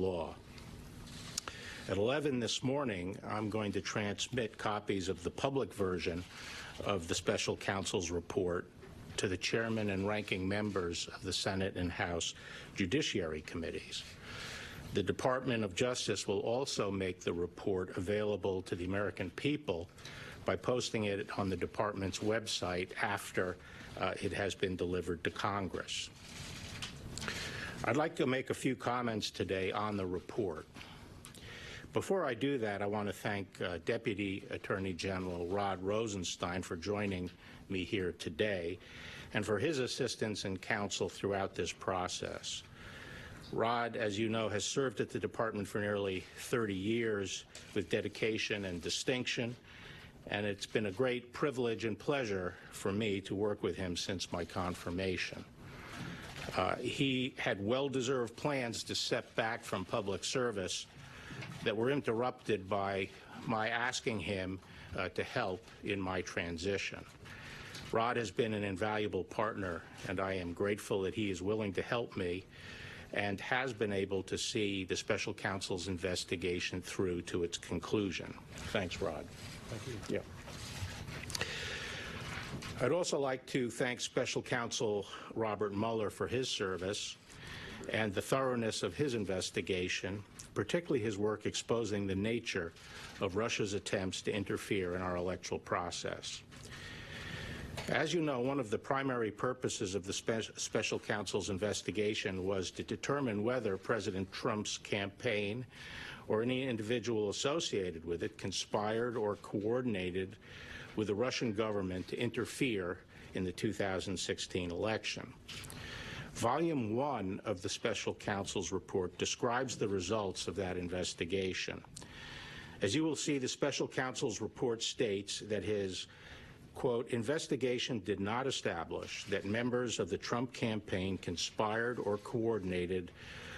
law. At 11 this morning, I'm going to transmit copies of the public version of the special counsel's report to the chairman and ranking members of the Senate and House Judiciary Committees. The Department of Justice will also make the report available to the American people by posting it on the department's website after it has been delivered to Congress. I'd like to make a few comments today on the report. Before I do that, I want to thank Deputy Attorney General Rod Rosenstein for joining me here today and for his assistance and counsel throughout this process. Rod, as you know, has served at the department for nearly 30 years with dedication and distinction, and it's been a great privilege and pleasure for me to work with him since my confirmation. He had well-deserved plans to step back from public service that were interrupted by my asking him to help in my transition. Rod has been an invaluable partner, and I am grateful that he is willing to help me and has been able to see the special counsel's investigation through to its conclusion. Thanks, Rod. Thank you. Yeah. I'd also like to thank Special Counsel Robert Mueller for his service and the thoroughness of his investigation, particularly his work exposing the nature of Russia's attempts to interfere in our electoral process. As you know, one of the primary purposes of the Special Counsel's investigation was to determine whether President Trump's campaign or any individual associated with it conspired or coordinated with the Russian government to interfere in the 2016 election. Volume 1 of the Special Counsel's report describes the results of that investigation. As you will see, the Special Counsel's report states that his quote, investigation did not establish that members of the Trump campaign conspired or coordinated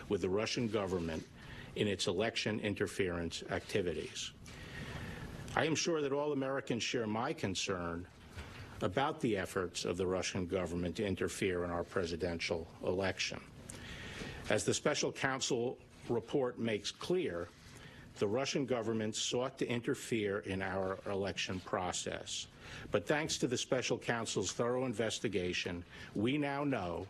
with the Russian government in its election interference activities. I am sure that all Americans share my concern about the efforts of the Russian government to interfere in our presidential election. As the Special Counsel report makes clear, the Russian government sought to interfere in our election process. But thanks to the Special Counsel's thorough investigation, we now know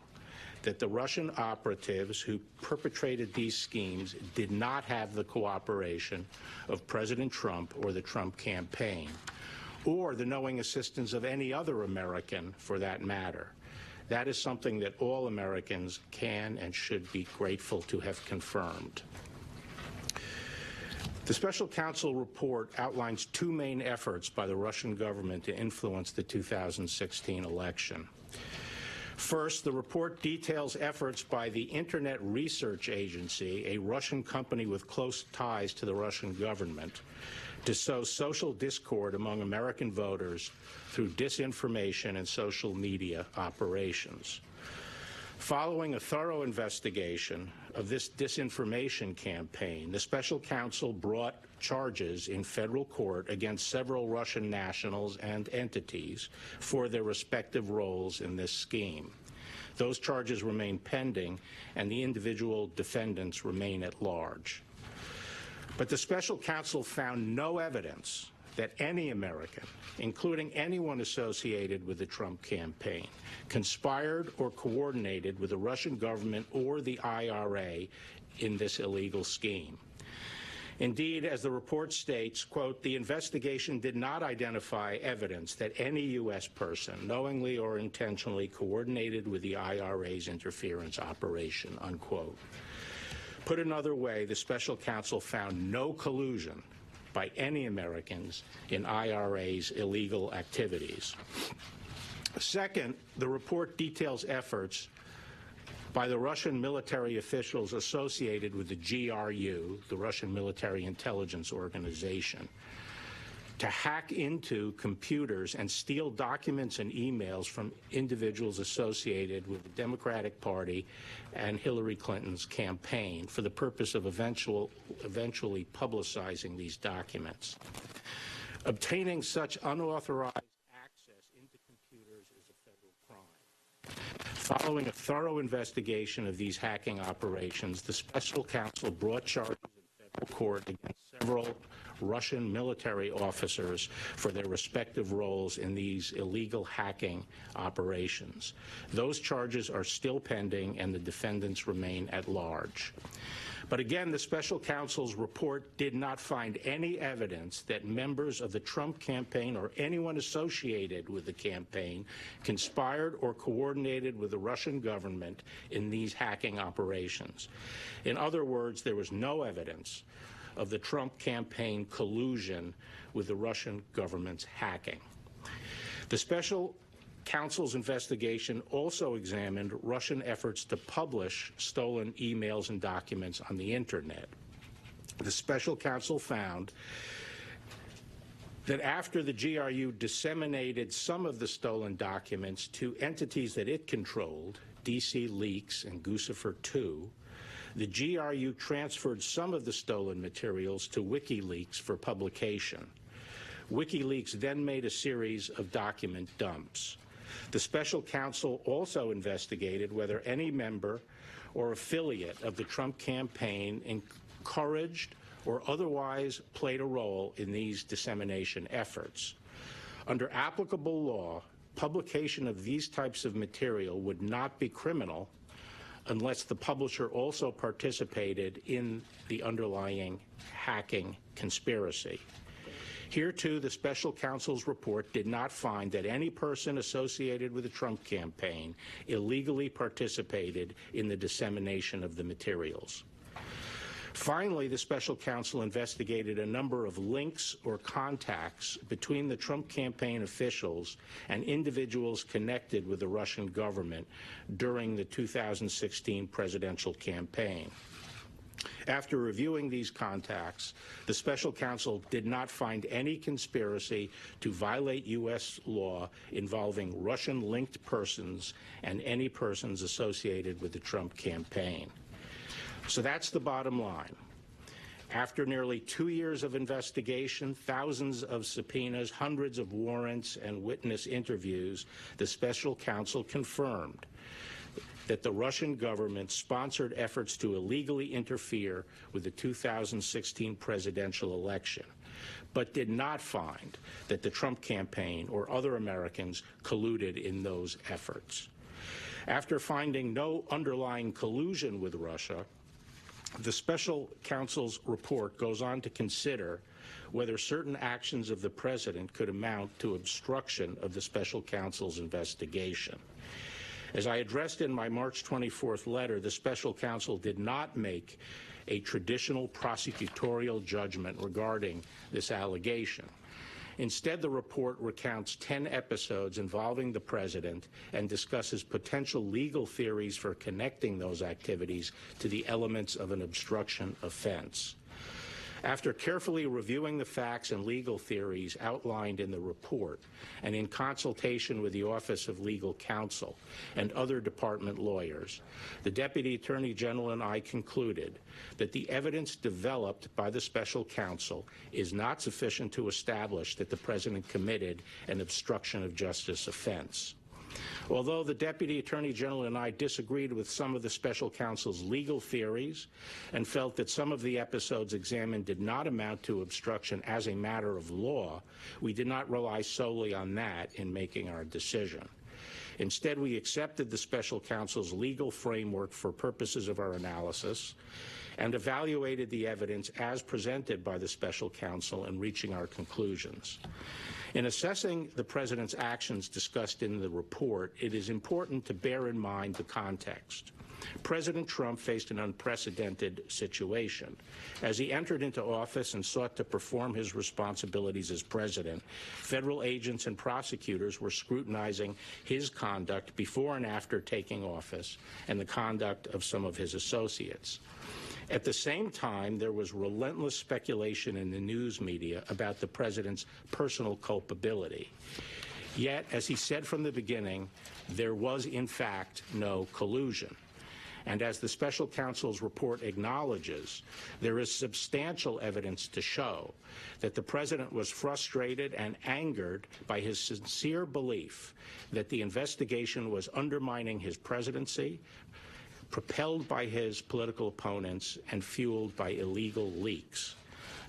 that the Russian operatives who perpetrated these schemes did not have the cooperation of President Trump or the Trump campaign, or the knowing assistance of any other American for that matter. That is something that all Americans can and should be grateful to have confirmed. The Special Counsel report outlines two main efforts by the Russian government to influence the 2016 election. First, the report details efforts by the Internet Research Agency, a Russian company with close ties to the Russian government, to sow social discord among American voters through disinformation and social media operations. Following a thorough investigation of this disinformation campaign, the Special Counsel brought charges in federal court against several Russian nationals and entities for their respective roles in this scheme. Those charges remain pending, and the individual defendants remain at large. But the Special Counsel found no evidence that any American, including anyone associated with the Trump campaign, conspired or coordinated with the Russian government or the IRA in this illegal scheme. Indeed, as the report states, quote, the investigation did not identify evidence that any U.S. person knowingly or intentionally coordinated with the IRA's interference operation, unquote. Put another way, the Special Counsel found no collusion by any Americans in IRA's illegal activities. Second, the report details efforts by the Russian military officials associated with the GRU, the Russian Military Intelligence Organization, to hack into computers and steal documents and emails from individuals associated with the Democratic Party and Hillary Clinton's campaign for the purpose of eventually publicizing these documents. Obtaining such unauthorized access into computers is a federal crime. Following a thorough investigation of these hacking operations, the special counsel brought charges in federal court against several Russian military officers for their respective roles in these illegal hacking operations. Those charges are still pending, and the defendants remain at large. But again, the special counsel's report did not find any evidence that members of the Trump campaign or anyone associated with the campaign conspired or coordinated with the Russian government in these hacking operations. In other words, there was no evidence of the Trump campaign collusion with the Russian government's hacking. The special counsel's investigation also examined Russian efforts to publish stolen emails and documents on the internet. The special counsel found that after the GRU disseminated some of the stolen documents to entities that it controlled, DC Leaks and Guccifer 2, the GRU transferred some of the stolen materials to WikiLeaks for publication. WikiLeaks then made a series of document dumps. The special counsel also investigated whether any member or affiliate of the Trump campaign encouraged or otherwise played a role in these dissemination efforts. Under applicable law, publication of these types of material would not be criminal unless the publisher also participated in the underlying hacking conspiracy. Here, too, the special counsel's report did not find that any person associated with the Trump campaign illegally participated in the dissemination of the materials. Finally, the special counsel investigated a number of links or contacts between the Trump campaign officials and individuals connected with the Russian government during the 2016 presidential campaign. After reviewing these contacts, the special counsel did not find any conspiracy to violate U.S. law involving Russian-linked persons and any persons associated with the Trump campaign. So that's the bottom line. After nearly 2 years of investigation, thousands of subpoenas, hundreds of warrants, and witness interviews, the special counsel confirmed that the Russian government sponsored efforts to illegally interfere with the 2016 presidential election, but did not find that the Trump campaign or other Americans colluded in those efforts. After finding no underlying collusion with Russia, the special counsel's report goes on to consider whether certain actions of the president could amount to obstruction of the special counsel's investigation. As I addressed in my March 24th letter, the special counsel did not make a traditional prosecutorial judgment regarding this allegation. Instead, the report recounts 10 episodes involving the president and discusses potential legal theories for connecting those activities to the elements of an obstruction offense. After carefully reviewing the facts and legal theories outlined in the report, and in consultation with the Office of Legal Counsel and other department lawyers, the Deputy Attorney General and I concluded that the evidence developed by the special counsel is not sufficient to establish that the president committed an obstruction of justice offense. Although the Deputy Attorney General and I disagreed with some of the special counsel's legal theories and felt that some of the episodes examined did not amount to obstruction as a matter of law, we did not rely solely on that in making our decision. Instead, we accepted the special counsel's legal framework for purposes of our analysis and evaluated the evidence as presented by the special counsel in reaching our conclusions. In assessing the president's actions discussed in the report, it is important to bear in mind the context. President Trump faced an unprecedented situation. As he entered into office and sought to perform his responsibilities as president, federal agents and prosecutors were scrutinizing his conduct before and after taking office and the conduct of some of his associates. At the same time, there was relentless speculation in the news media about the president's personal culpability. Yet, as he said from the beginning, there was in fact no collusion. And as the special counsel's report acknowledges, there is substantial evidence to show that the president was frustrated and angered by his sincere belief that the investigation was undermining his presidency, propelled by his political opponents, and fueled by illegal leaks.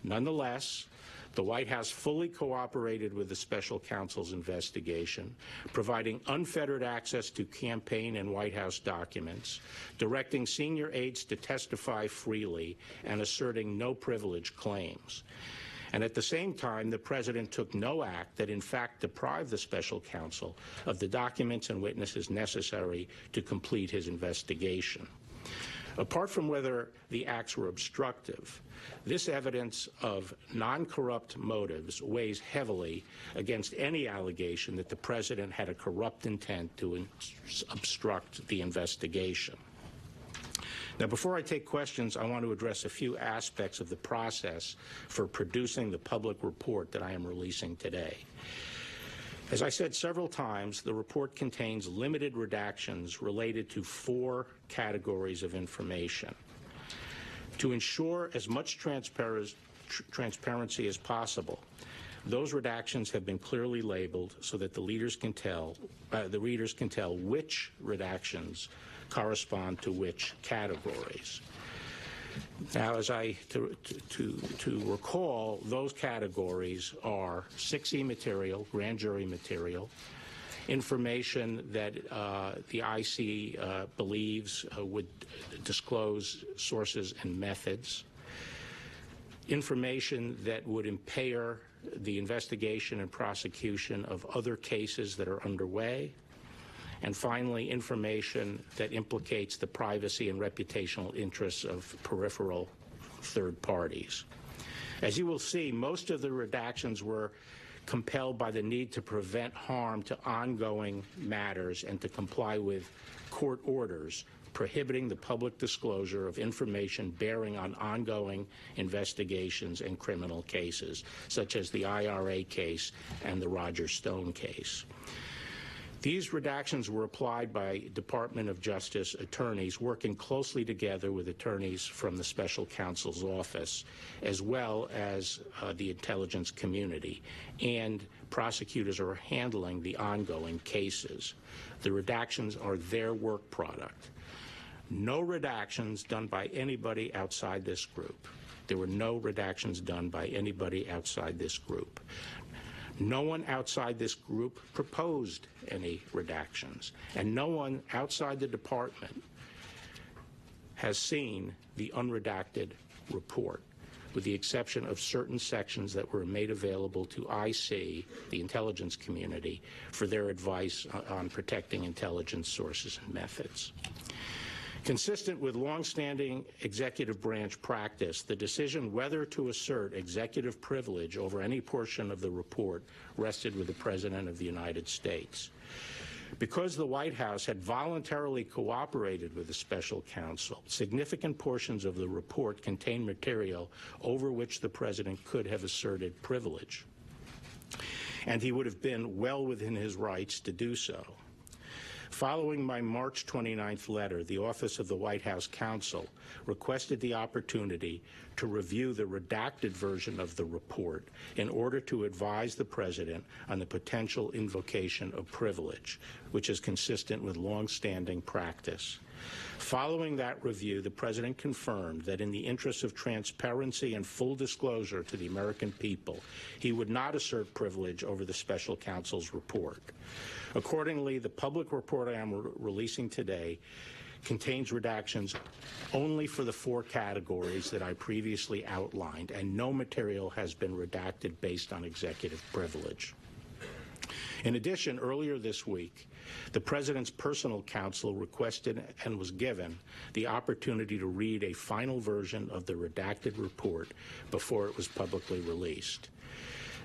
Nonetheless, the White House fully cooperated with the special counsel's investigation, providing unfettered access to campaign and White House documents, directing senior aides to testify freely, and asserting no privilege claims. And at the same time, the president took no act that in fact deprived the special counsel of the documents and witnesses necessary to complete his investigation. Apart from whether the acts were obstructive, this evidence of non-corrupt motives weighs heavily against any allegation that the president had a corrupt intent to obstruct the investigation. Now, before I take questions, I want to address a few aspects of the process for producing the public report that I am releasing today. As I said several times, the report contains limited redactions related to 4 categories of information. To ensure as much transparency as possible, those redactions have been clearly labeled so that the readers can tell which redactions correspond to which categories. Now, as to recall, those categories are 6E material, grand jury material, information that the IC believes would disclose sources and methods, information that would impair the investigation and prosecution of other cases that are underway, and finally, information that implicates the privacy and reputational interests of peripheral third parties. As you will see, most of the redactions were compelled by the need to prevent harm to ongoing matters and to comply with court orders prohibiting the public disclosure of information bearing on ongoing investigations and criminal cases, such as the IRA case and the Roger Stone case. These redactions were applied by Department of Justice attorneys working closely together with attorneys from the special counsel's office, as well as the intelligence community, and prosecutors are handling the ongoing cases. The redactions are their work product. No redactions done by anybody outside this group. There were no redactions done by anybody outside this group. No one outside this group proposed any redactions, and no one outside the department has seen the unredacted report, with the exception of certain sections that were made available to IC, the intelligence community, for their advice on protecting intelligence sources and methods. Consistent with longstanding executive branch practice, the decision whether to assert executive privilege over any portion of the report rested with the President of the United States. Because the White House had voluntarily cooperated with the special counsel, significant portions of the report contain material over which the President could have asserted privilege, and he would have been well within his rights to do so. Following my March 29th letter, the Office of the White House Counsel requested the opportunity to review the redacted version of the report in order to advise the President on the potential invocation of privilege, which is consistent with longstanding practice. Following that review, the President confirmed that in the interest of transparency and full disclosure to the American people, he would not assert privilege over the special counsel's report. Accordingly, the public report I am releasing today contains redactions only for the 4 categories that I previously outlined, and no material has been redacted based on executive privilege. In addition, earlier this week, the President's personal counsel requested and was given the opportunity to read a final version of the redacted report before it was publicly released.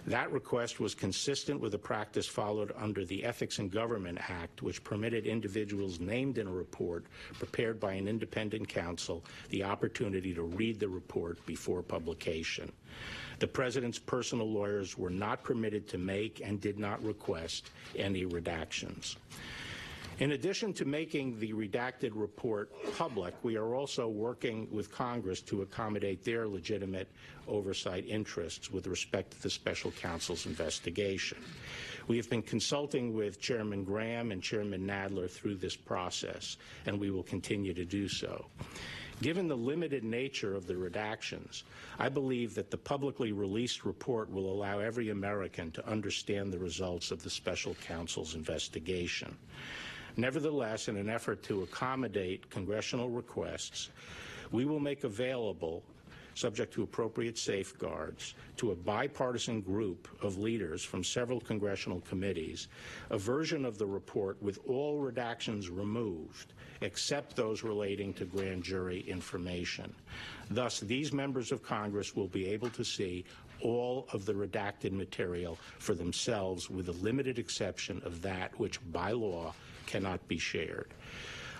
That request was consistent with the practice followed under the Ethics in Government Act, which permitted individuals named in a report prepared by an independent counsel the opportunity to read the report before publication. The President's personal lawyers were not permitted to make and did not request any redactions. In addition to making the redacted report public, we are also working with Congress to accommodate their legitimate oversight interests with respect to the special counsel's investigation. We have been consulting with Chairman Graham and Chairman Nadler through this process, and we will continue to do so. Given the limited nature of the redactions, I believe that the publicly released report will allow every American to understand the results of the special counsel's investigation. Nevertheless, in an effort to accommodate congressional requests, we will make available, subject to appropriate safeguards, to a bipartisan group of leaders from several congressional committees, a version of the report with all redactions removed, except those relating to grand jury information. Thus, these members of Congress will be able to see all of the redacted material for themselves, with the limited exception of that which, by law, cannot be shared.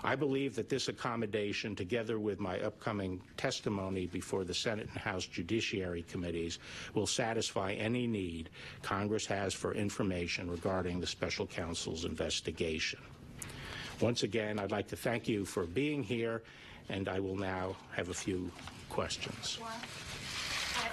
I believe that this accommodation, together with my upcoming testimony before the Senate and House Judiciary Committees, will satisfy any need Congress has for information regarding the special counsel's investigation. Once again, I'd like to thank you for being here, and I will now have a few questions.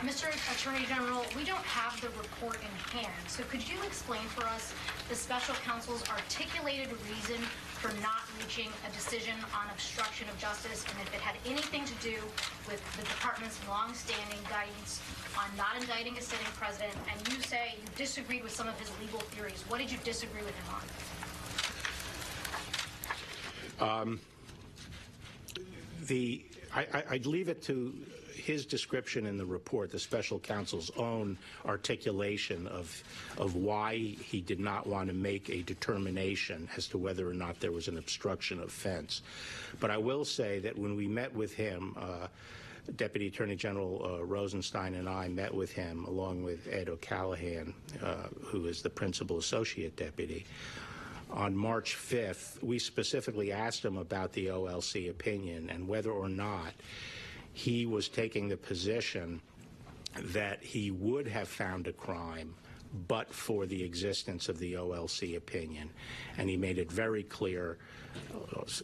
Mr. Attorney General, we don't have the report in hand, so could you explain for us the special counsel's articulated reason for not reaching a decision on obstruction of justice, and if it had anything to do with the department's long-standing guidance on not indicting a sitting president? And you say you disagreed with some of his legal theories. What did you disagree with him on? I'd leave it to his description in the report, the special counsel's own articulation of why he did not want to make a determination as to whether or not there was an obstruction offense. But I will say that when we met with him, Deputy Attorney General Rosenstein and I met with him, along with Ed O'Callahan, who is the principal associate deputy. On March 5th, we specifically asked him about the OLC opinion and whether or not he was taking the position that he would have found a crime but for the existence of the OLC opinion. And he made it very clear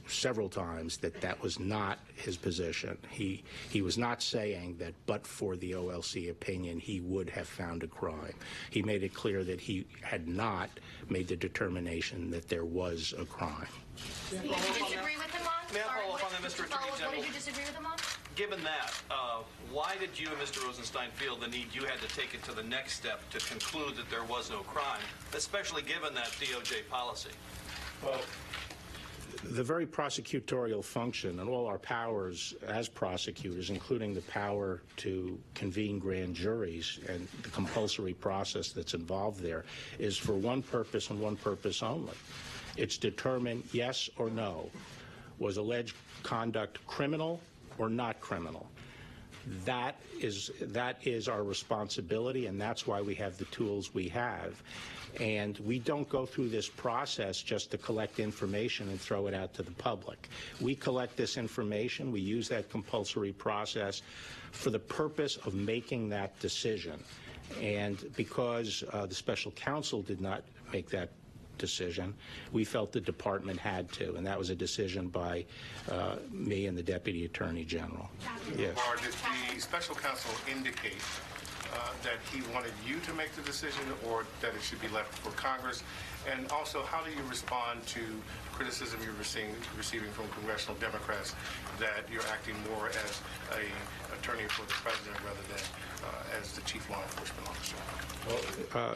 several times that that was not his position. He was not saying that but for the OLC opinion he would have found a crime. He made it clear that he had not made the determination that there was a crime. Did you disagree with him on? May I follow up on that, Mr. Attorney General? What did you disagree with him on? Given that, why did you and Mr. Rosenstein feel the need you had to take it to the next step to conclude that there was no crime, especially given that DOJ policy? Well, the very prosecutorial function and all our powers as prosecutors, including the power to convene grand juries and the compulsory process that's involved there, is for one purpose and one purpose only. It's determine yes or no. Was alleged conduct criminal or not criminal? That is our responsibility, and that's why we have the tools we have. And we don't go through this process just to collect information and throw it out to the public. We collect this information, we use that compulsory process for the purpose of making that decision. And because the special counsel did not make that decision, we felt the department had to, and that was a decision by me and the Deputy Attorney General. Yes. Or did the special counsel indicate that he wanted you to make the decision, or that it should be left for Congress? And also, how do you respond to criticism you're receiving from congressional Democrats that you're acting more as an attorney for the president rather than as the chief law enforcement officer? Well,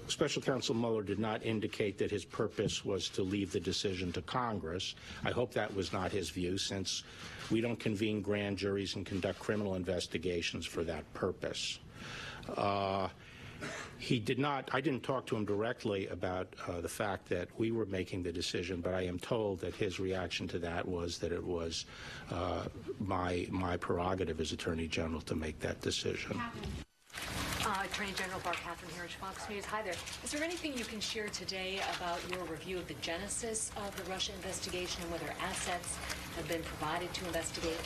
Special Counsel Mueller did not indicate that his purpose was to leave the decision to Congress. I hope that was not his view, since we don't convene grand juries and conduct criminal investigations for that purpose. He did not. I didn't talk to him directly about the fact that we were making the decision, but I am told that his reaction to that was that it was my prerogative as Attorney General to make that decision. Attorney General Barr, Catherine here at Fox News. Hi there. Is there anything you can share today about your review of the genesis of the Russia investigation and whether assets have been provided to investigate?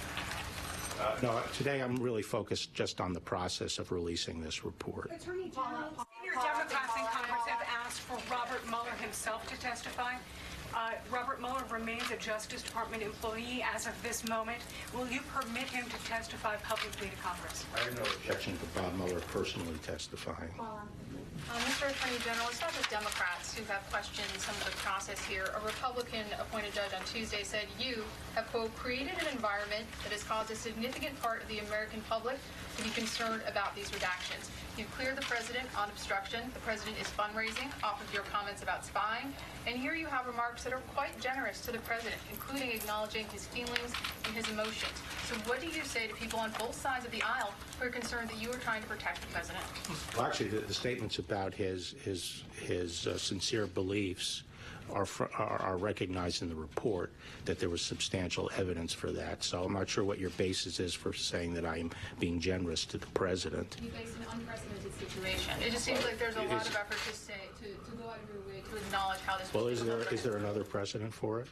No, today I'm really focused just on the process of releasing this report. Attorney General, senior Democrats in Congress have asked for Robert Mueller himself to testify. Robert Mueller remains a Justice Department employee as of this moment. Will you permit him to testify publicly to Congress? I have no objection to Bob Mueller personally testifying. Mr. Attorney General, it's not just Democrats who have questioned some of the process here. A Republican-appointed judge on Tuesday said you have, quote, created an environment that has caused a significant part of the American public to be concerned about these redactions. You've cleared the president on obstruction. The president is fundraising off of your comments about spying. And here you have remarks that are quite generous to the president, including acknowledging his feelings and his emotions. So what do you say to people on both sides of the aisle who are concerned that you are trying to protect the president? Well, actually, the statements about his sincere beliefs are recognized in the report, that there was substantial evidence for that. So I'm not sure what your basis is for saying that I am being generous to the president. You face an unprecedented situation. It just seems like there's a lot of effort to go out of your way to acknowledge how this. Well, is there another precedent for it?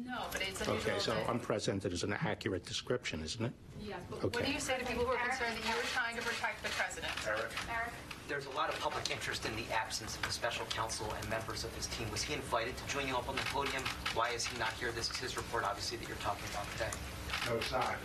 No, but it's unusual. Okay, so unprecedented is an accurate description, isn't it? Yes, but Okay. what do you say to people who are concerned that you were trying to protect the president? Eric? There's a lot of public interest in the absence of the special counsel and members of his team. Was he invited to join you up on the podium? Why is he not here? This is his report, obviously, that you're talking about today. No, it's not.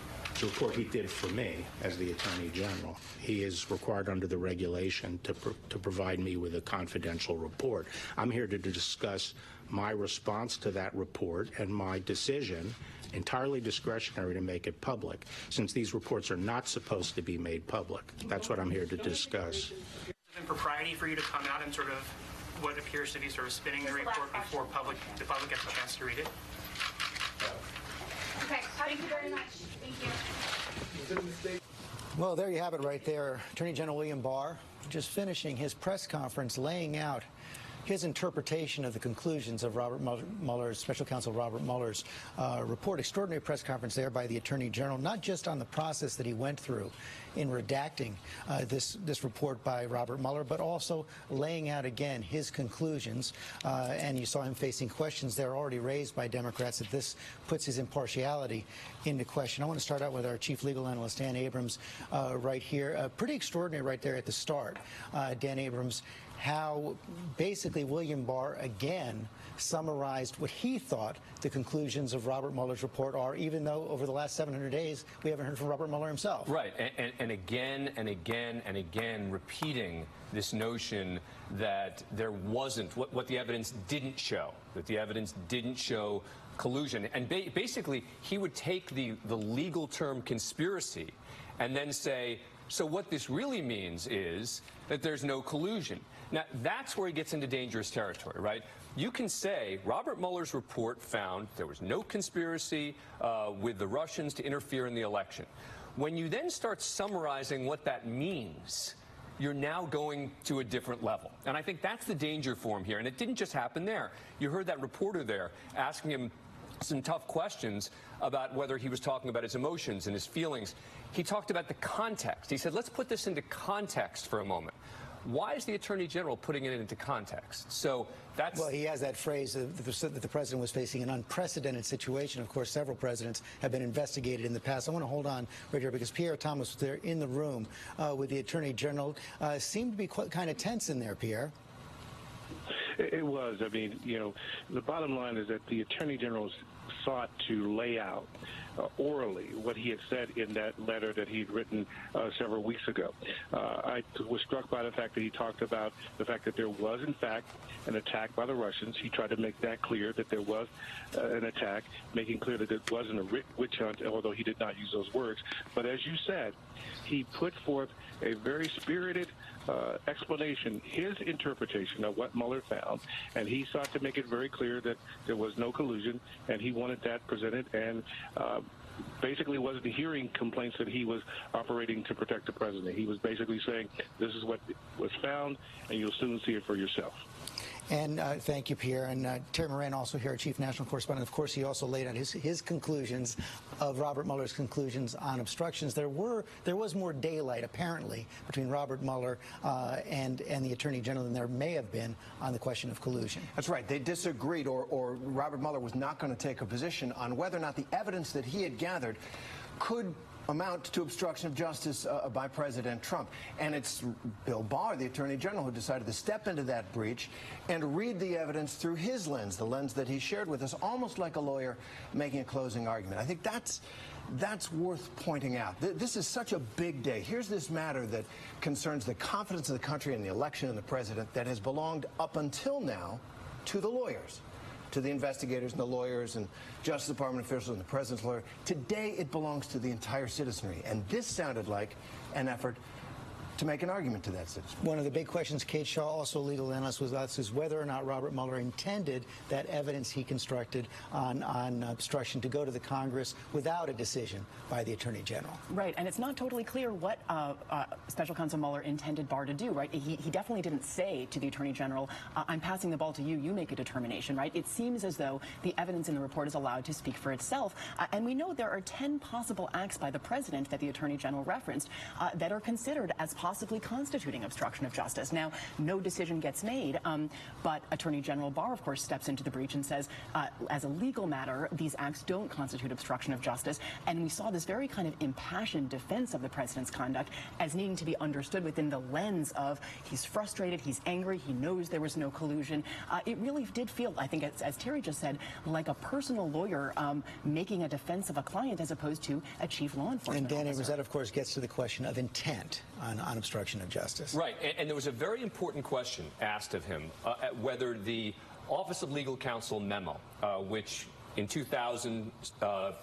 The report he did for me as the Attorney General. He is required under the regulation to provide me with a confidential report. I'm here to discuss my response to that report and my decision, entirely discretionary, to make it public, since these reports are not supposed to be made public. That's what I'm here to discuss. Impropriety for you to come out and sort of what appears to be sort of spinning the report before the public gets a chance to read it? Okay, thank you very much. Thank you. Well, there you have it right there. Attorney General William Barr just finishing his press conference laying out his interpretation of the conclusions of Robert Mueller's, Special Counsel Robert Mueller's report. Extraordinary press conference there by the Attorney General, not just on the process that he went through in redacting this report by Robert Mueller, but also laying out again his conclusions. And you saw him facing questions there already raised by Democrats that this puts his impartiality into question. I want to start out with our chief legal analyst, Dan Abrams, right here. Pretty extraordinary right there at the start, Dan Abrams, how basically William Barr again summarized what he thought the conclusions of Robert Mueller's report are, even though over the last 700 days we haven't heard from Robert Mueller himself. Right, and again and again and again repeating this notion that there wasn't, what the evidence didn't show, that the evidence didn't show collusion. And basically, he would take the legal term conspiracy and then say, so what this really means is that there's no collusion. Now, that's where he gets into dangerous territory, right? You can say Robert Mueller's report found there was no conspiracy with the Russians to interfere in the election. When you then start summarizing what that means, you're now going to a different level. And I think that's the danger for him here. And it didn't just happen there. You heard that reporter there asking him some tough questions about whether he was talking about his emotions and his feelings. He talked about the context. He said, let's put this into context for a moment. Why is the Attorney General putting it into context? So that's... Well, he has that phrase that the president was facing an unprecedented situation. Of course, several presidents have been investigated in the past. I want to hold on right here because Pierre Thomas was there in the room with the Attorney General. Seemed to be kind of tense in there, Pierre. It was. I mean, you know, the bottom line is that the Attorney General sought to lay out orally what he had said in that letter that he'd written several weeks ago. I was struck by the fact that he talked about the fact that there was, in fact, an attack by the Russians. He tried to make that clear, that there was an attack, making clear that it wasn't a witch hunt, although he did not use those words. But as you said, he put forth a very spirited explanation, his interpretation of what Mueller found, and he sought to make it very clear that there was no collusion, and he wanted that presented, and basically wasn't hearing complaints that he was operating to protect the president. He was basically saying, this is what was found, and you'll soon see it for yourself. And thank you, Pierre. And Terry Moran, also here, our chief national correspondent. Of course, he also laid out his conclusions of Robert Mueller's conclusions on obstructions. There was more daylight, apparently, between Robert Mueller and the Attorney General than there may have been on the question of collusion. That's right. They disagreed, or Robert Mueller was not going to take a position on whether or not the evidence that he had gathered could amount to obstruction of justice by President Trump. And it's Bill Barr, the Attorney General, who decided to step into that breach and read the evidence through his lens, the lens that he shared with us, almost like a lawyer making a closing argument. I think that's worth pointing out. This is such a big day. Here's this matter that concerns the confidence of the country in the election and the president that has belonged up until now to the lawyers, to the investigators and the lawyers and Justice Department officials and the president's lawyer. Today, it belongs to the entire citizenry. And this sounded like an effort to make an argument to that citizen. One of the big questions, Kate Shaw, also legal analyst, was asked is whether or not Robert Mueller intended that evidence he constructed on obstruction to go to the Congress without a decision by the Attorney General. Right, and it's not totally clear what Special Counsel Mueller intended Barr to do, right? He definitely didn't say to the Attorney General, I'm passing the ball to you, you make a determination, right? It seems as though the evidence in the report is allowed to speak for itself, and we know there are 10 possible acts by the President that the Attorney General referenced that are considered as possibly constituting obstruction of justice. Now, no decision gets made, but Attorney General Barr, of course, steps into the breach and says, as a legal matter, these acts don't constitute obstruction of justice. And we saw this very kind of impassioned defense of the president's conduct as needing to be understood within the lens of he's frustrated, he's angry, he knows there was no collusion. It really did feel, I think, as Terry just said, like a personal lawyer making a defense of a client as opposed to a chief law enforcement And Danny officer. Rosette, of course, gets to the question of intent on obstruction of justice. Right, and there was a very important question asked of him, whether the Office of Legal Counsel memo, which in 2000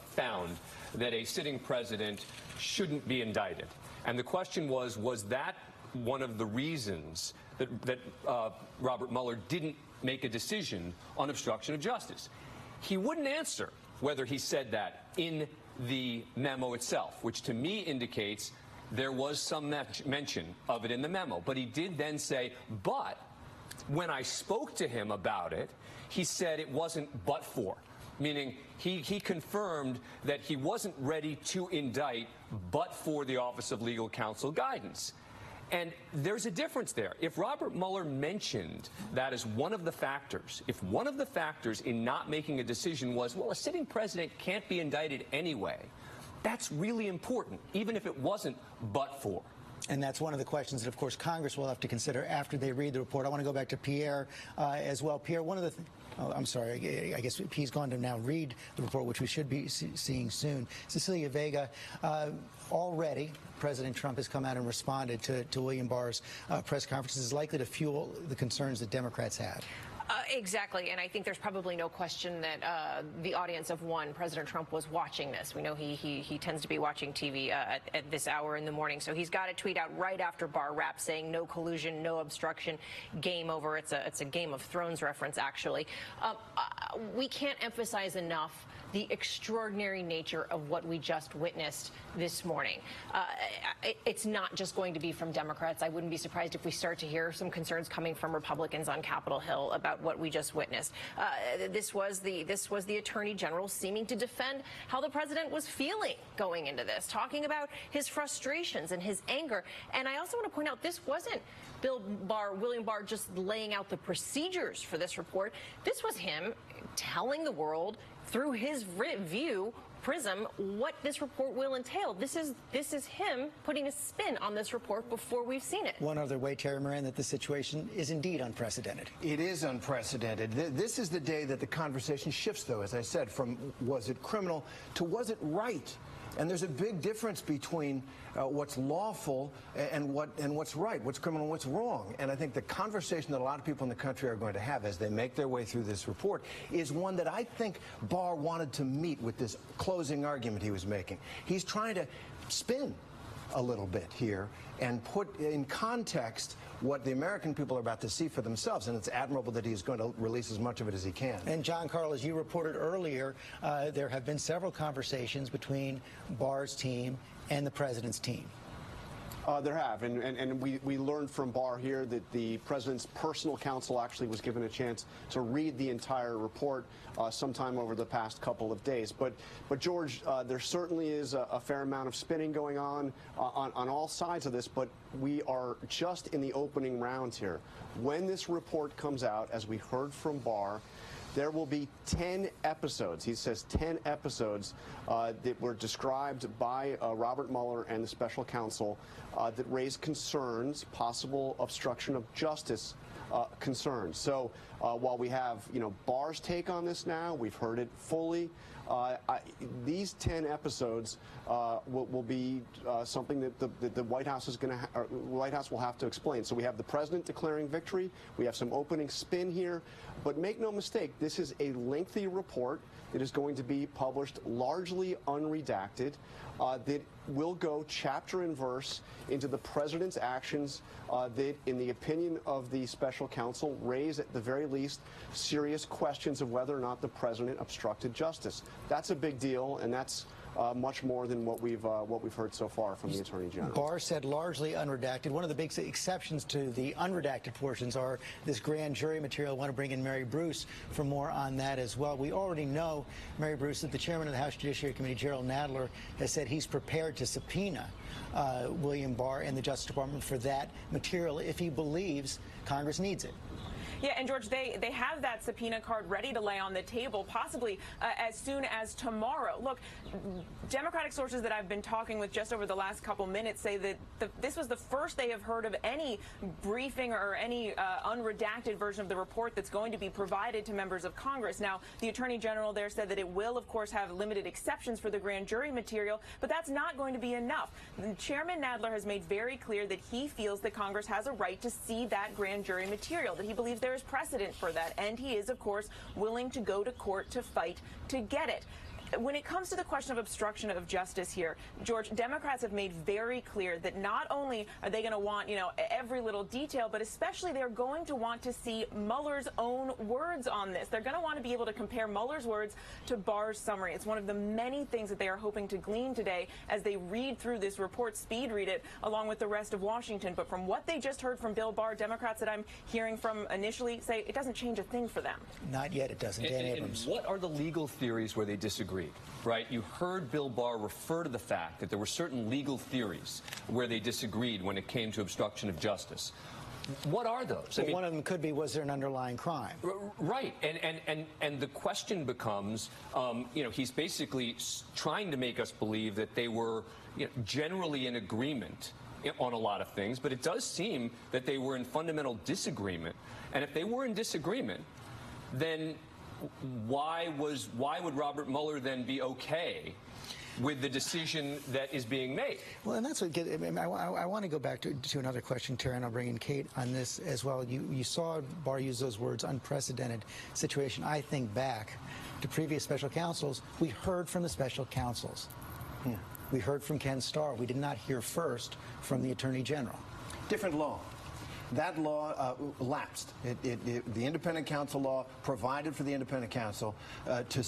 found that a sitting president shouldn't be indicted. And the question was that one of the reasons that Robert Mueller didn't make a decision on obstruction of justice? He wouldn't answer whether he said that in the memo itself, which to me indicates there was some mention of it in the memo. But he did then say, but when I spoke to him about it, he said it wasn't but for, meaning he confirmed that he wasn't ready to indict but for the Office of Legal Counsel guidance. And there's a difference there. If Robert Mueller mentioned that as one of the factors, if one of the factors in not making a decision was, well, a sitting president can't be indicted anyway, that's really important, even if it wasn't but for. And that's one of the questions that, of course, Congress will have to consider after they read the report. I want to go back to Pierre as well. Pierre, one of the I'm sorry, I guess he's going to now read the report, which we should be seeing soon. Cecilia Vega, already President Trump has come out and responded to William Barr's press conferences, is likely to fuel the concerns that Democrats had. Exactly, and I think there's probably no question that the audience of one, President Trump, was watching this. We know he tends to be watching TV at this hour in the morning, so he's got a tweet out right after Barr wrapped saying no collusion, no obstruction, game over. It's a Game of Thrones reference, actually. We can't emphasize enough the extraordinary nature of what we just witnessed this morning. It's not just going to be from Democrats. I wouldn't be surprised if we start to hear some concerns coming from Republicans on Capitol Hill about what we just witnessed. This was the Attorney General seeming to defend how the president was feeling going into this, talking about his frustrations and his anger. And I also want to point out, this wasn't William Barr just laying out the procedures for this report. This was him telling the world through his prism what this report will entail. This is him putting a spin on this report before we've seen it. One other way, Terry Moran, that the situation is indeed unprecedented. It is unprecedented. This is the day that the conversation shifts, though, as I said, from was it criminal to was it right? And there's a big difference between what's lawful and what's right, what's criminal and what's wrong. And I think the conversation that a lot of people in the country are going to have as they make their way through this report is one that I think Barr wanted to meet with this closing argument he was making. He's trying to spin a little bit here and put in context what the American people are about to see for themselves, and it's admirable that he's going to release as much of it as he can. And John Carl, as you reported earlier, there have been several conversations between Barr's team and the president's team. There have, and we learned from Barr here that the president's personal counsel actually was given a chance to read the entire report sometime over the past couple of days. But George, there certainly is a fair amount of spinning going on all sides of this, but we are just in the opening rounds here. When this report comes out, as we heard from Barr, there will be 10 episodes. He says 10 episodes that were described by Robert Mueller and the special counsel that raise concerns, possible obstruction of justice concerns. So while we have, Barr's take on this now, we've heard it fully. These 10 episodes will be something that the White House is White House will have to explain. So we have the president declaring victory. We have some opening spin here, but make no mistake, this is a lengthy report that is going to be published largely unredacted. That will go chapter and verse into the president's actions that, in the opinion of the special counsel, raise at the very least serious questions of whether or not the president obstructed justice. That's a big deal, and that's much more than what we've heard so far from the Attorney General. Barr said largely unredacted. One of the big exceptions to the unredacted portions are this grand jury material. I want to bring in Mary Bruce for more on that as well. We already know, Mary Bruce, that the chairman of the House Judiciary Committee, Gerald Nadler, has said he's prepared to subpoena William Barr and the Justice Department for that material if he believes Congress needs it. Yeah, and George, they have that subpoena card ready to lay on the table, possibly as soon as tomorrow. Look, Democratic sources that I've been talking with just over the last couple minutes say that this was the first they have heard of any briefing or any unredacted version of the report that's going to be provided to members of Congress. Now, the Attorney General there said that it will, of course, have limited exceptions for the grand jury material, but that's not going to be enough. Chairman Nadler has made very clear that he feels that Congress has a right to see that grand jury material, that he believes there is precedent for that, and he is, of course, willing to go to court to fight to get it. When it comes to the question of obstruction of justice here, George, Democrats have made very clear that not only are they going to want, every little detail, but especially they're going to want to see Mueller's own words on this. They're going to want to be able to compare Mueller's words to Barr's summary. It's one of the many things that they are hoping to glean today as they read through this report, speed read it, along with the rest of Washington. But from what they just heard from Bill Barr, Democrats that I'm hearing from initially say it doesn't change a thing for them. Not yet, it doesn't. Dan Abrams. And what are the legal theories where they disagree? Right? You heard Bill Barr refer to the fact that there were certain legal theories where they disagreed when it came to obstruction of justice. What are those? Well, one of them could be, was there an underlying crime? Right. And the question becomes, he's basically trying to make us believe that they were generally in agreement on a lot of things, but it does seem that they were in fundamental disagreement. And if they were in disagreement, then why would Robert Mueller then be okay with the decision that is being made? Well, and that's what I want to go back to another question, Terry, and I'll bring in Kate on this as well. You saw Barr use those words, unprecedented situation. I think back to previous special counsels. We heard from the special counsels. Yeah. We heard from Ken Starr. We did not hear first from the Attorney General. Different law. That law lapsed. The independent counsel law provided for the independent counsel to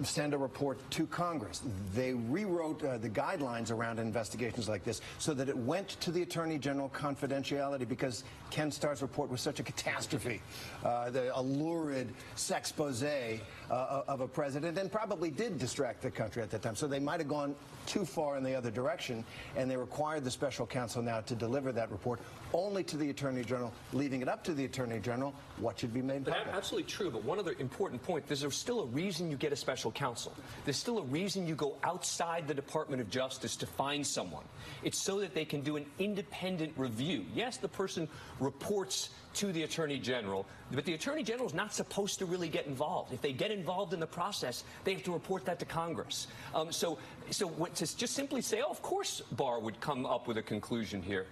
send a report to Congress. They rewrote the guidelines around investigations like this so that it went to the Attorney General confidentiality because Ken Starr's report was such a catastrophe, a lurid sexpose of a president, and probably did distract the country at that time. So they might have gone too far in the other direction, and they required the special counsel now to deliver that report only to the Attorney General, leaving it up to the Attorney General what should be made public. Absolutely true, but one other important point, there's still a reason you get a special counsel. There's still a reason you go outside the Department of Justice to find someone. It's so that they can do an independent review. Yes, the person reports to the Attorney General, but the Attorney General is not supposed to really get involved. If they get involved in the process, they have to report that to Congress. So to just simply say, oh, of course Barr would come up with a conclusion here,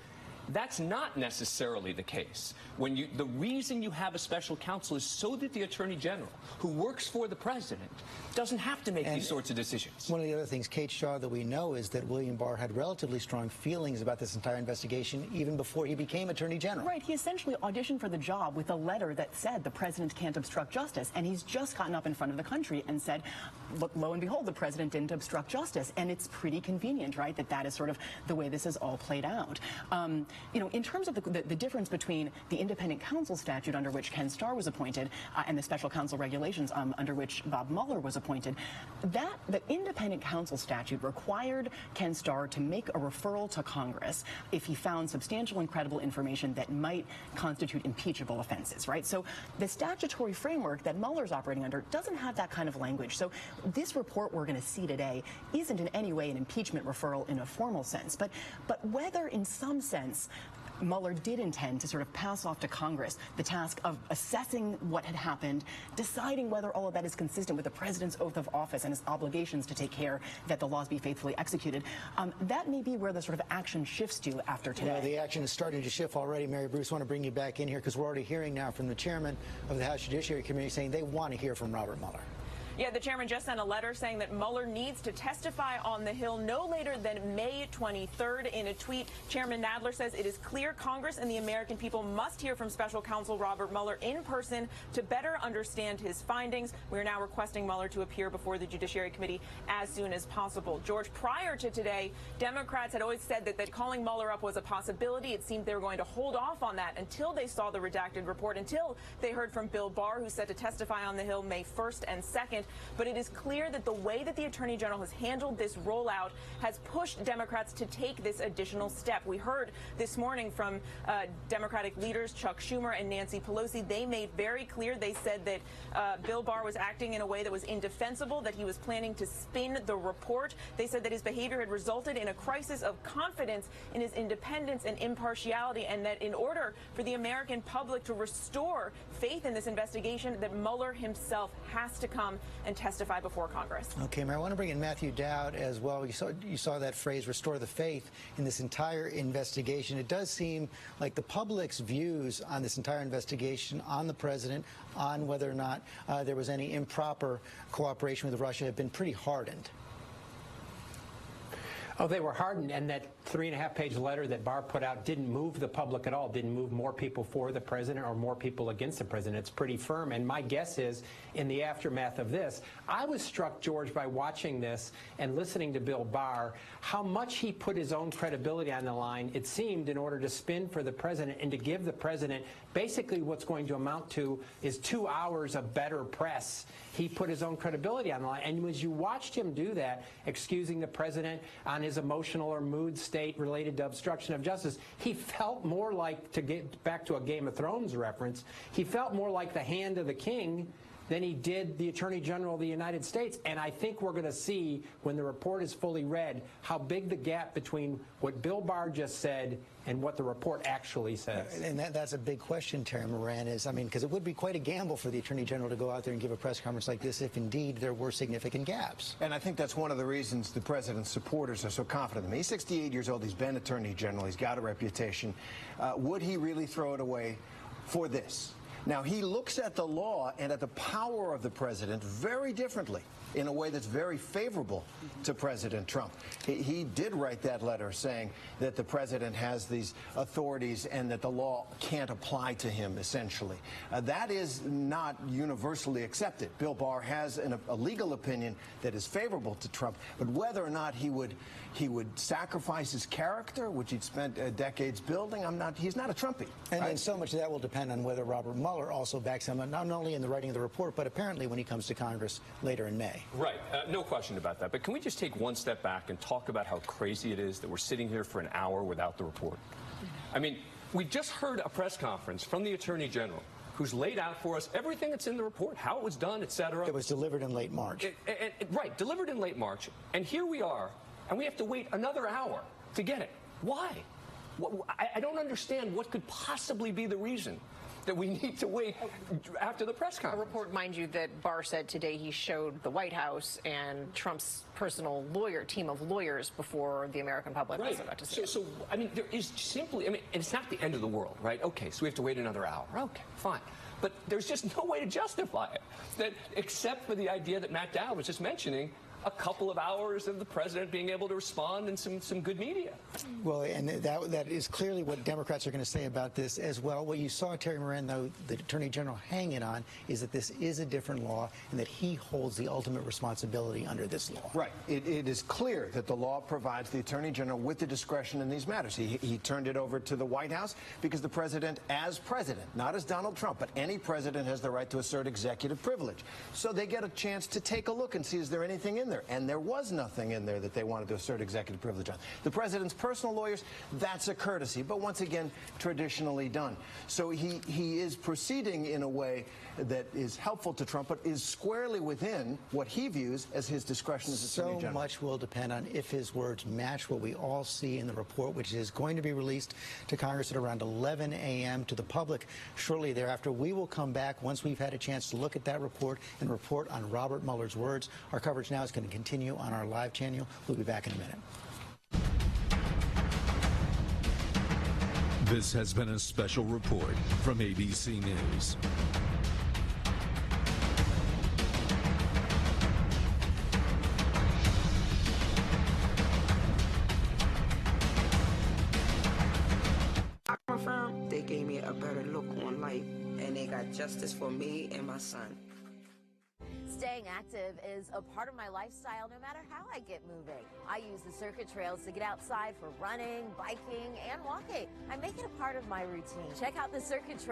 that's not necessarily the case. The reason you have a special counsel is so that the Attorney General, who works for the president, doesn't have to make these sorts of decisions. One of the other things, Kate Shaw, that we know is that William Barr had relatively strong feelings about this entire investigation even before he became Attorney General. Right. He essentially auditioned for the job with a letter that said the president can't obstruct justice, and he's just gotten up in front of the country and said, lo and behold, the president didn't obstruct justice. And it's pretty convenient, right, that is sort of the way this has all played out. In terms of the difference between the independent counsel statute under which Ken Starr was appointed and the special counsel regulations under which Bob Mueller was appointed, the independent counsel statute required Ken Starr to make a referral to Congress if he found substantial and credible information that might constitute impeachable offenses, right? So the statutory framework that Mueller's operating under doesn't have that kind of language. So this report we're going to see today isn't in any way an impeachment referral in a formal sense, but whether in some sense Mueller did intend to sort of pass off to Congress the task of assessing what had happened, deciding whether all of that is consistent with the president's oath of office and his obligations to take care that the laws be faithfully executed. That may be where the sort of action shifts to after today. Well, the action is starting to shift already. Mary Bruce, I want to bring you back in here because we're already hearing now from the chairman of the House Judiciary Committee saying they want to hear from Robert Mueller. Yeah, the chairman just sent a letter saying that Mueller needs to testify on the Hill no later than May 23rd. In a tweet, Chairman Nadler says it is clear Congress and the American people must hear from special counsel Robert Mueller in person to better understand his findings. We are now requesting Mueller to appear before the Judiciary Committee as soon as possible. George, prior to today, Democrats had always said that calling Mueller up was a possibility. It seemed they were going to hold off on that until they saw the redacted report, until they heard from Bill Barr, who's set to testify on the Hill May 1st and 2nd. But it is clear that the way that the Attorney General has handled this rollout has pushed Democrats to take this additional step. We heard this morning from Democratic leaders Chuck Schumer and Nancy Pelosi. They made very clear, they said that Bill Barr was acting in a way that was indefensible, that he was planning to spin the report. They said that his behavior had resulted in a crisis of confidence in his independence and impartiality, and that in order for the American public to restore faith in this investigation, that Mueller himself has to come and testify before Congress. Okay, Mayor, I want to bring in Matthew Dowd as well. You saw that phrase, restore the faith, in this entire investigation. It does seem like the public's views on this entire investigation, on the president, on whether or not there was any improper cooperation with Russia have been pretty hardened. Oh, they were hardened, and that 3.5-page letter that Barr put out didn't move the public at all, didn't move more people for the president or more people against the president. It's pretty firm, and my guess is, in the aftermath of this, I was struck, George, by watching this and listening to Bill Barr, how much he put his own credibility on the line, it seemed, in order to spin for the president and to give the president basically what's going to amount to is 2 hours of better press. He put his own credibility on the line, and as you watched him do that, excusing the president on his emotional or mood state related to obstruction of justice, he felt more like, to get back to a Game of Thrones reference, he felt more like the hand of the king than he did the Attorney General of the United States. And I think we're going to see, when the report is fully read, how big the gap between what Bill Barr just said and what the report actually says. And that's a big question, Terry Moran, is, I mean, because it would be quite a gamble for the Attorney General to go out there and give a press conference like this if indeed there were significant gaps. And I think that's one of the reasons the president's supporters are so confident in him. He's 68 years old. He's been Attorney General. He's got a reputation. Would he really throw it away for this? Now, he looks at the law and at the power of the president very differently, in a way that's very favorable to President Trump. He did write that letter saying that the president has these authorities and that the law can't apply to him, essentially. That is not universally accepted. Bill Barr has a legal opinion that is favorable to Trump, but whether or not he would sacrifice his character, which he'd spent decades building, he's not a Trumpy. And so much of that will depend on whether Robert Mueller also backs him, not only in the writing of the report, but apparently when he comes to Congress later in May. Right. No question about that. But can we just take one step back and talk about how crazy it is that we're sitting here for an hour without the report? I mean, we just heard a press conference from the Attorney General who's laid out for us everything that's in the report, how it was done, et cetera. It was delivered in late March. Right, delivered in late March. And here we are, and we have to wait another hour to get it. Why? I don't understand what could possibly be the reason that we need to wait after the press conference. A report, mind you, that Barr said today he showed the White House and Trump's personal team of lawyers before the American public was about to see it. So, I mean, there is simply, and it's not the end of the world, right? Okay, so we have to wait another hour. Okay, fine. But there's just no way to justify it, except for the idea that Matt Dowd was just mentioning a couple of hours of the president being able to respond in some good media. Well, and that is clearly what Democrats are going to say about this as well. What you saw Terry Moran, though, the Attorney General, hanging on is that this is a different law and that he holds the ultimate responsibility under this law. Right. It is clear that the law provides the Attorney General with the discretion in these matters. He turned it over to the White House because the president, as president, not as Donald Trump, but any president has the right to assert executive privilege. So they get a chance to take a look and see, is there anything in there? And there was nothing in there that they wanted to assert executive privilege on. The president's personal lawyers, that's a courtesy, but once again, traditionally done. So he is proceeding in a way that is helpful to Trump, but is squarely within what he views as his discretion as Attorney General. So much will depend on if his words match what we all see in the report, which is going to be released to Congress at around 11 a.m. to the public shortly thereafter. We will come back once we've had a chance to look at that report and report on Robert Mueller's words. Our coverage now is going to continue on our live channel. We'll be back in a minute. This has been a special report from ABC News. Our firm, they gave me a better look on life, and they got justice for me and my son. Staying active is a part of my lifestyle no matter how I get moving. I use the circuit trails to get outside for running, biking, and walking. I make it a part of my routine. Check out the circuit trails.